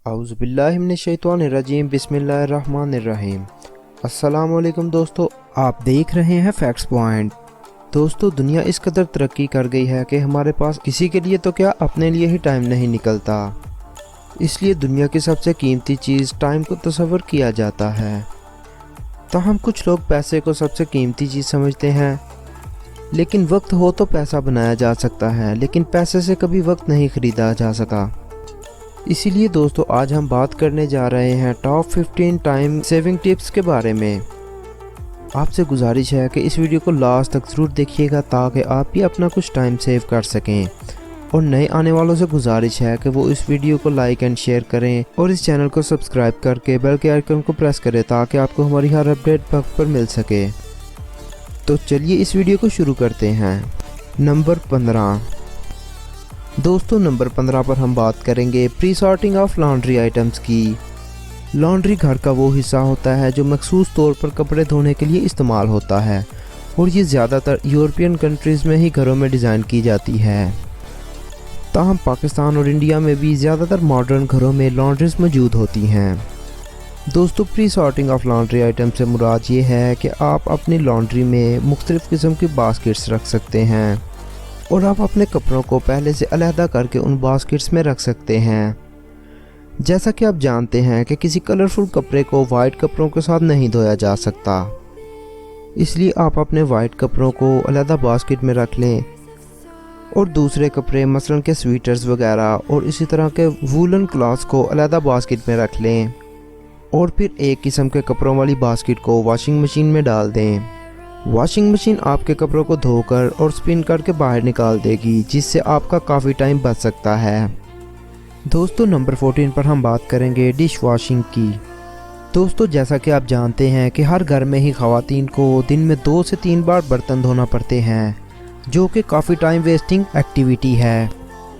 औज़ु बिल्लाहि मिनश्शैतानिर्रजीम बिस्मिल्लाहिर्रहमानिर्रहीम। अस्सलाम वालेकुम दोस्तों, आप देख रहे हैं फैक्ट्स पॉइंट। दोस्तों, दुनिया इस कदर तरक्की कर गई है कि हमारे पास किसी के लिए तो क्या अपने लिए ही टाइम नहीं निकलता। इसलिए दुनिया की सबसे कीमती चीज़ टाइम को तस्वर किया जाता है। ताहम कुछ लोग पैसे को सबसे कीमती चीज़ समझते हैं, लेकिन वक्त हो तो पैसा बनाया जा सकता है, लेकिन पैसे से कभी वक्त नहीं ख़रीदा जा सका। इसीलिए दोस्तों, आज हम बात करने जा रहे हैं टॉप 15 टाइम सेविंग टिप्स के बारे में। आपसे गुजारिश है कि इस वीडियो को लास्ट तक ज़रूर देखिएगा ताकि आप भी अपना कुछ टाइम सेव कर सकें। और नए आने वालों से गुजारिश है कि वो इस वीडियो को लाइक एंड शेयर करें और इस चैनल को सब्सक्राइब करके बेल के आइकन को प्रेस करें ताकि आपको हमारी हर अपडेट वक्त पर मिल सके। तो चलिए इस वीडियो को शुरू करते हैं। नंबर 15। दोस्तों, नंबर 15 पर हम बात करेंगे pre sorting of laundry items की। लॉन्ड्री घर का वो हिस्सा होता है जो मखसूस तौर पर कपड़े धोने के लिए इस्तेमाल होता है, और ये ज़्यादातर यूरोपियन कंट्रीज़ में ही घरों में डिज़ाइन की जाती है। ताहम पाकिस्तान और इंडिया में भी ज़्यादातर मॉडर्न घरों में लॉन्ड्रीज मौजूद होती हैं। दोस्तों, pre sorting of laundry item से मुराद ये है कि आप अपनी लॉन्ड्री में मुख्तलिफ़ किस्म की बास्केट्स रख सकते हैं, और आप अपने कपड़ों को पहले से अलहदा करके उन बास्केट्स में रख सकते हैं। जैसा कि आप जानते हैं कि किसी कलरफुल कपड़े को वाइट कपड़ों के साथ नहीं धोया जा सकता, इसलिए आप अपने वाइट कपड़ों को अलहदा बास्केट में रख लें और दूसरे कपड़े मसलन के स्वेटर्स वगैरह और इसी तरह के वूलन क्लॉथ्स को अलहदा बास्केट में रख लें, और फिर एक किस्म के कपड़ों वाली बास्केट को वॉशिंग मशीन में डाल दें। वॉशिंग मशीन आपके कपड़ों को धोकर और स्पिन करके बाहर निकाल देगी, जिससे आपका काफ़ी टाइम बच सकता है। दोस्तों, नंबर 14 पर हम बात करेंगे डिश वॉशिंग की। दोस्तों, जैसा कि आप जानते हैं कि हर घर में ही ख़वातीन को दिन में 2 से 3 बार बर्तन धोना पड़ते हैं, जो कि काफ़ी टाइम वेस्टिंग एक्टिविटी है,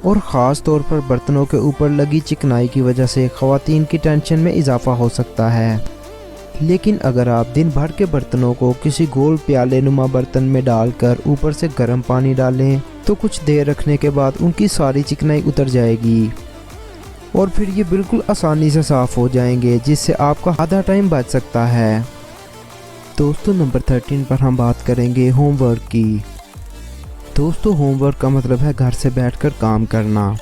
और ख़ास तौर पर बर्तनों के ऊपर लगी चिकनाई की वजह से ख़वातीन की टेंशन में इजाफ़ा हो सकता है। लेकिन अगर आप दिन भर के बर्तनों को किसी गोल प्याले नुमा बर्तन में डालकर ऊपर से गर्म पानी डालें तो कुछ देर रखने के बाद उनकी सारी चिकनाई उतर जाएगी, और फिर ये बिल्कुल आसानी से साफ़ हो जाएंगे, जिससे आपका आधा टाइम बच सकता है। दोस्तों, नंबर 13 पर हम बात करेंगे होमवर्क की। दोस्तों, होमवर्क का मतलब है घर से बैठकर काम करना।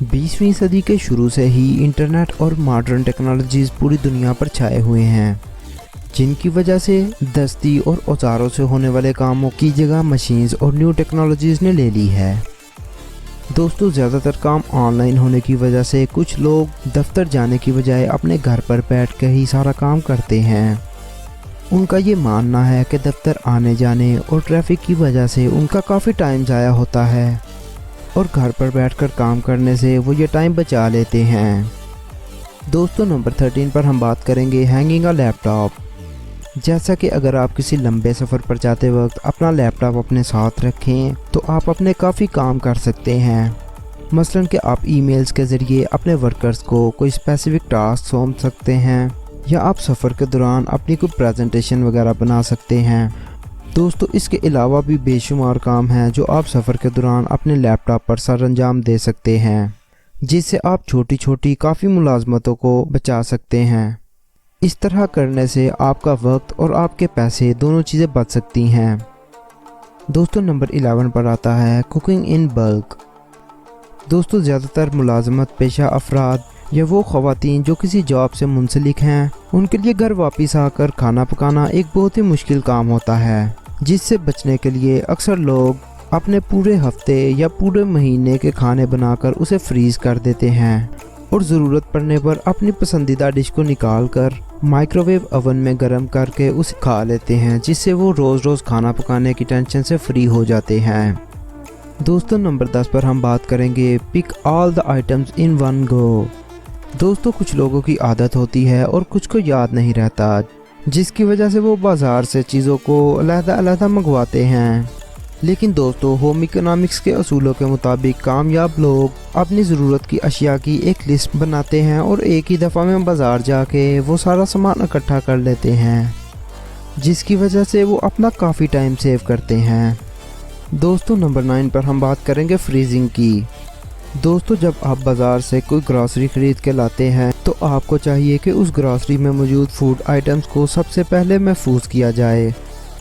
20वीं सदी के शुरू से ही इंटरनेट और मॉडर्न टेक्नोलॉजीज़ पूरी दुनिया पर छाए हुए हैं, जिनकी वजह से दस्ती और औजारों से होने वाले कामों की जगह मशीन्स और न्यू टेक्नोलॉजीज़ ने ले ली है। दोस्तों, ज़्यादातर काम ऑनलाइन होने की वजह से कुछ लोग दफ्तर जाने की बजाय अपने घर पर बैठ कर ही सारा काम करते हैं। उनका ये मानना है कि दफ्तर आने जाने और ट्रैफिक की वजह से उनका काफ़ी टाइम ज़ाया होता है, और घर पर बैठकर काम करने से वो ये टाइम बचा लेते हैं। दोस्तों, नंबर 13 पर हम बात करेंगे हैंगिंग अ लैपटॉप। जैसा कि अगर आप किसी लंबे सफ़र पर जाते वक्त अपना लैपटॉप अपने साथ रखें तो आप अपने काफ़ी काम कर सकते हैं। मसलन कि आप ईमेल्स के ज़रिए अपने वर्कर्स को कोई स्पेसिफिक टास्क सौंप सकते हैं, या आप सफ़र के दौरान अपनी कोई प्रेजेंटेशन वगैरह बना सकते हैं। दोस्तों, इसके अलावा भी बेशुमार काम हैं जो आप सफ़र के दौरान अपने लैपटॉप पर सर अंजाम दे सकते हैं, जिससे आप छोटी छोटी काफ़ी मुलाजमतों को बचा सकते हैं। इस तरह करने से आपका वक्त और आपके पैसे दोनों चीज़ें बच सकती हैं। दोस्तों, नंबर 11 पर आता है कुकिंग इन बल्क। दोस्तों, ज़्यादातर मुलाजमत पेशा अफराद या वो ख़वातीन जो किसी जॉब से मुंसलिक हैं, उनके लिए घर वापस आकर खाना पकाना एक बहुत ही मुश्किल काम होता है, जिससे बचने के लिए अक्सर लोग अपने पूरे हफ्ते या पूरे महीने के खाने बनाकर उसे फ्रीज़ कर देते हैं, और ज़रूरत पड़ने पर अपनी पसंदीदा डिश को निकाल कर माइक्रोवेव ओवन में गर्म करके उसे खा लेते हैं, जिससे वो रोज़ रोज़ खाना पकाने की टेंशन से फ्री हो जाते हैं। दोस्तों, नंबर 10 पर हम बात करेंगे pick all the items in one go. दोस्तों, कुछ लोगों की आदत होती है और कुछ को याद नहीं रहता, जिसकी वजह से वो बाज़ार से चीज़ों को अलग-अलग मंगवाते हैं। लेकिन दोस्तों, होम इकोनॉमिक्स के असूलों के मुताबिक कामयाब लोग अपनी ज़रूरत की अशिया की एक लिस्ट बनाते हैं और एक ही दफ़ा में बाज़ार जाके वो सारा सामान इकट्ठा कर लेते हैं, जिसकी वजह से वो अपना काफ़ी टाइम सेव करते हैं। दोस्तों, नंबर 9 पर हम बात करेंगे फ्रीजिंग की। दोस्तों जब आप बाज़ार से कोई ग्रॉसरी खरीद के लाते हैं तो आपको चाहिए कि उस ग्रॉसरी में मौजूद फूड आइटम्स को सबसे पहले महफूज किया जाए,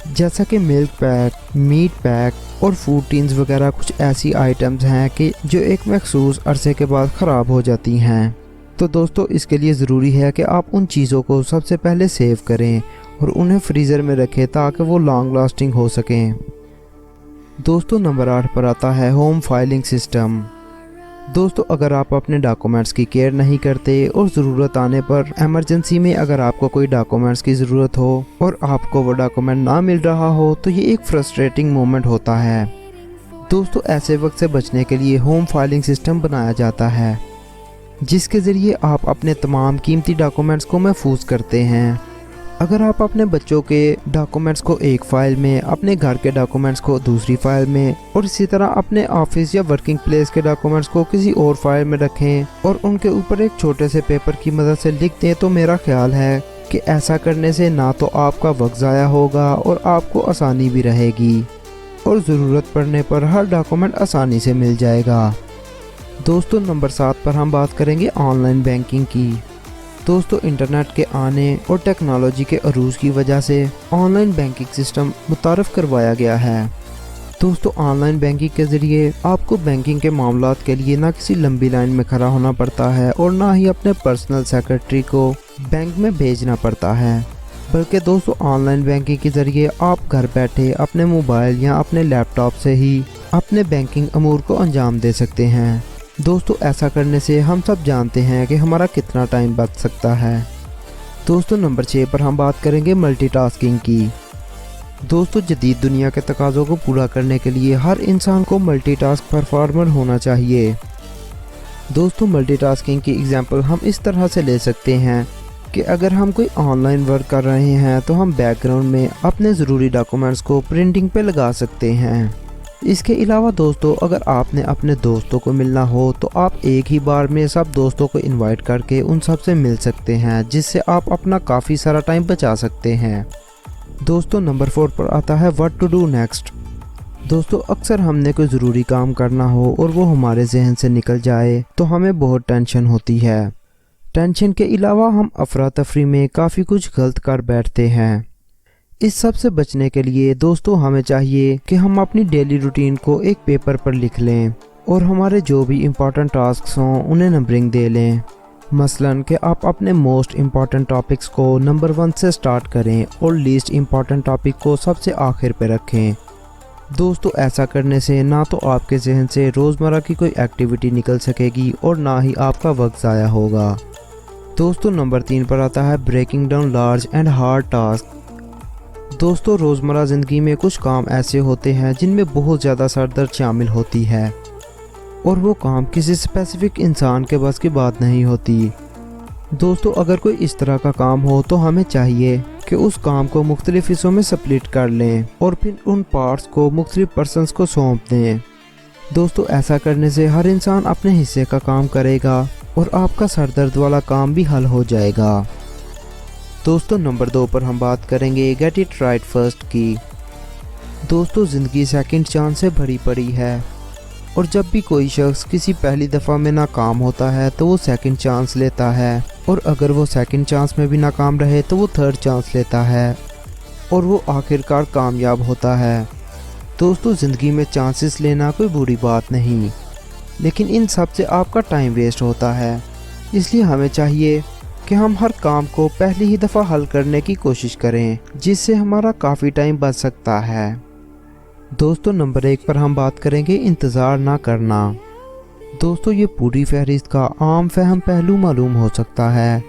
जैसा कि मिल्क पैक, मीट पैक और फूड टीन्स वगैरह कुछ ऐसी आइटम्स हैं कि जो एक मखसूस अरसे के बाद ख़राब हो जाती हैं। तो दोस्तों इसके लिए ज़रूरी है कि आप उन चीज़ों को सबसे पहले सेव करें और उन्हें फ्रीज़र में रखें ताकि वो लॉन्ग लास्टिंग हो सकें। दोस्तों नंबर 8 पर आता है होम फाइलिंग सिस्टम। दोस्तों अगर आप अपने डॉक्यूमेंट्स की केयर नहीं करते और ज़रूरत आने पर एमरजेंसी में अगर आपको कोई डॉक्यूमेंट्स की ज़रूरत हो और आपको वो डॉक्यूमेंट ना मिल रहा हो तो ये एक फ्रस्ट्रेटिंग मोमेंट होता है। दोस्तों ऐसे वक्त से बचने के लिए होम फाइलिंग सिस्टम बनाया जाता है, जिसके ज़रिए आप अपने तमाम कीमती डॉक्यूमेंट्स को महफूज करते हैं। अगर आप अपने बच्चों के डॉक्यूमेंट्स को एक फ़ाइल में, अपने घर के डॉक्यूमेंट्स को दूसरी फ़ाइल में और इसी तरह अपने ऑफिस या वर्किंग प्लेस के डॉक्यूमेंट्स को किसी और फाइल में रखें और उनके ऊपर एक छोटे से पेपर की मदद से लिख दें तो मेरा ख्याल है कि ऐसा करने से ना तो आपका वक्त ज़ाया होगा और आपको आसानी भी रहेगी और ज़रूरत पड़ने पर हर डॉक्यूमेंट आसानी से मिल जाएगा। दोस्तों नंबर 7 पर हम बात करेंगे ऑनलाइन बैंकिंग की। दोस्तों इंटरनेट के आने और टेक्नोलॉजी के अरूज की वजह से ऑनलाइन बैंकिंग सिस्टम मुतारफ़ करवाया गया है। दोस्तों ऑनलाइन बैंकिंग के ज़रिए आपको बैंकिंग के मामलात के लिए ना किसी लंबी लाइन में खड़ा होना पड़ता है और ना ही अपने पर्सनल सेक्रेटरी को बैंक में भेजना पड़ता है, बल्कि दोस्तों ऑनलाइन बैंकिंग के ज़रिए आप घर बैठे अपने मोबाइल या अपने लैपटॉप से ही अपने बैंकिंग अमूर को अंजाम दे सकते हैं। दोस्तों ऐसा करने से हम सब जानते हैं कि हमारा कितना टाइम बच सकता है। दोस्तों नंबर 6 पर हम बात करेंगे मल्टीटास्किंग की। दोस्तों जदीद दुनिया के तकाज़ों को पूरा करने के लिए हर इंसान को मल्टीटास्क परफॉर्मर होना चाहिए। दोस्तों मल्टीटास्किंग की एग्जांपल हम इस तरह से ले सकते हैं कि अगर हम कोई ऑनलाइन वर्क कर रहे हैं तो हम बैकग्राउंड में अपने ज़रूरी डॉक्यूमेंट्स को प्रिंटिंग पे लगा सकते हैं। इसके अलावा दोस्तों अगर आपने अपने दोस्तों को मिलना हो तो आप एक ही बार में सब दोस्तों को इनवाइट करके उन सब से मिल सकते हैं, जिससे आप अपना काफ़ी सारा टाइम बचा सकते हैं। दोस्तों नंबर 4 पर आता है व्हाट टू डू नेक्स्ट। दोस्तों अक्सर हमने कोई ज़रूरी काम करना हो और वो हमारे जहन से निकल जाए तो हमें बहुत टेंशन होती है। टेंशन के अलावा हम अफरा तफरी में काफ़ी कुछ गलत कर बैठते हैं। इस सब से बचने के लिए दोस्तों हमें चाहिए कि हम अपनी डेली रूटीन को एक पेपर पर लिख लें और हमारे जो भी इम्पोर्टेंट टास्क्स हों उन्हें नंबरिंग दे लें। मसलन कि आप अपने मोस्ट इम्पॉर्टेंट टॉपिक्स को नंबर 1 से स्टार्ट करें और लीस्ट इम्पॉर्टेंट टॉपिक को सबसे आखिर पे रखें। दोस्तों ऐसा करने से ना तो आपके जहन से रोज़मर्रा की कोई एक्टिविटी निकल सकेगी और ना ही आपका वक्त ज़ाया होगा। दोस्तों नंबर 3 पर आता है breaking down large and hard task. दोस्तों रोज़मर्रा ज़िंदगी में कुछ काम ऐसे होते हैं जिनमें बहुत ज़्यादा सरदर्द शामिल होती है और वो काम किसी स्पेसिफिक इंसान के बस की बात नहीं होती। दोस्तों अगर कोई इस तरह का काम हो तो हमें चाहिए कि उस काम को मुख्तलिफ हिस्सों में स्प्लिट कर लें और फिर उन पार्ट्स को मुख्तलिफ पर्सन्स को सौंप दें। दोस्तों ऐसा करने से हर इंसान अपने हिस्से का काम करेगा और आपका सरदर्द वाला काम भी हल हो जाएगा। दोस्तों नंबर 2 पर हम बात करेंगे गेट इट राइट फर्स्ट की। दोस्तों ज़िंदगी सेकंड चांस से भरी पड़ी है और जब भी कोई शख्स किसी पहली दफ़ा में नाकाम होता है तो वो सेकंड चांस लेता है और अगर वो सेकंड चांस में भी नाकाम रहे तो वो थर्ड चांस लेता है और वो आखिरकार कामयाब होता है। दोस्तों ज़िंदगी में चांसेस लेना कोई बुरी बात नहीं, लेकिन इन सब से आपका टाइम वेस्ट होता है। इसलिए हमें चाहिए कि हम हर काम को पहली ही दफ़ा हल करने की कोशिश करें, जिससे हमारा काफ़ी टाइम बच सकता है। दोस्तों नंबर 1 पर हम बात करेंगे इंतज़ार ना करना। दोस्तों ये पूरी फहरिस्त का आम फहम पहलू मालूम हो सकता है,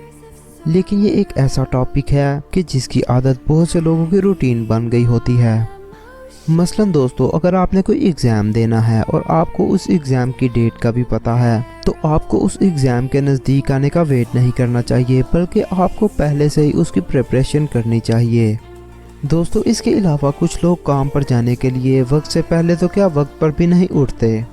लेकिन ये एक ऐसा टॉपिक है कि जिसकी आदत बहुत से लोगों की रूटीन बन गई होती है। मसलन दोस्तों अगर आपने कोई एग्ज़ाम देना है और आपको उस एग्ज़ाम की डेट का भी पता है तो आपको उस एग्ज़ाम के नज़दीक आने का वेट नहीं करना चाहिए, बल्कि आपको पहले से ही उसकी प्रिपरेशन करनी चाहिए। दोस्तों इसके अलावा कुछ लोग काम पर जाने के लिए वक्त से पहले तो क्या वक्त पर भी नहीं उठते,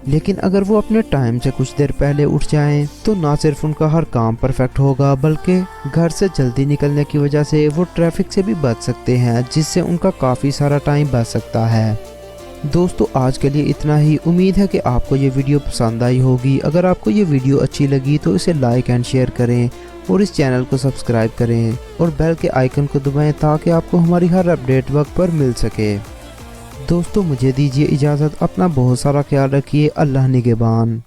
लेकिन अगर वो अपने टाइम से कुछ देर पहले उठ जाएं तो ना सिर्फ उनका हर काम परफेक्ट होगा, बल्कि घर से जल्दी निकलने की वजह से वो ट्रैफिक से भी बच सकते हैं, जिससे उनका काफ़ी सारा टाइम बच सकता है। दोस्तों आज के लिए इतना ही। उम्मीद है कि आपको ये वीडियो पसंद आई होगी। अगर आपको ये वीडियो अच्छी लगी तो इसे लाइक एंड शेयर करें और इस चैनल को सब्सक्राइब करें और बेल के आइकन को दबाएं ताकि आपको हमारी हर अपडेट वक्त पर मिल सके। दोस्तों मुझे दीजिए इजाज़त। अपना बहुत सारा ख्याल रखिए। अल्लाह निगहबान।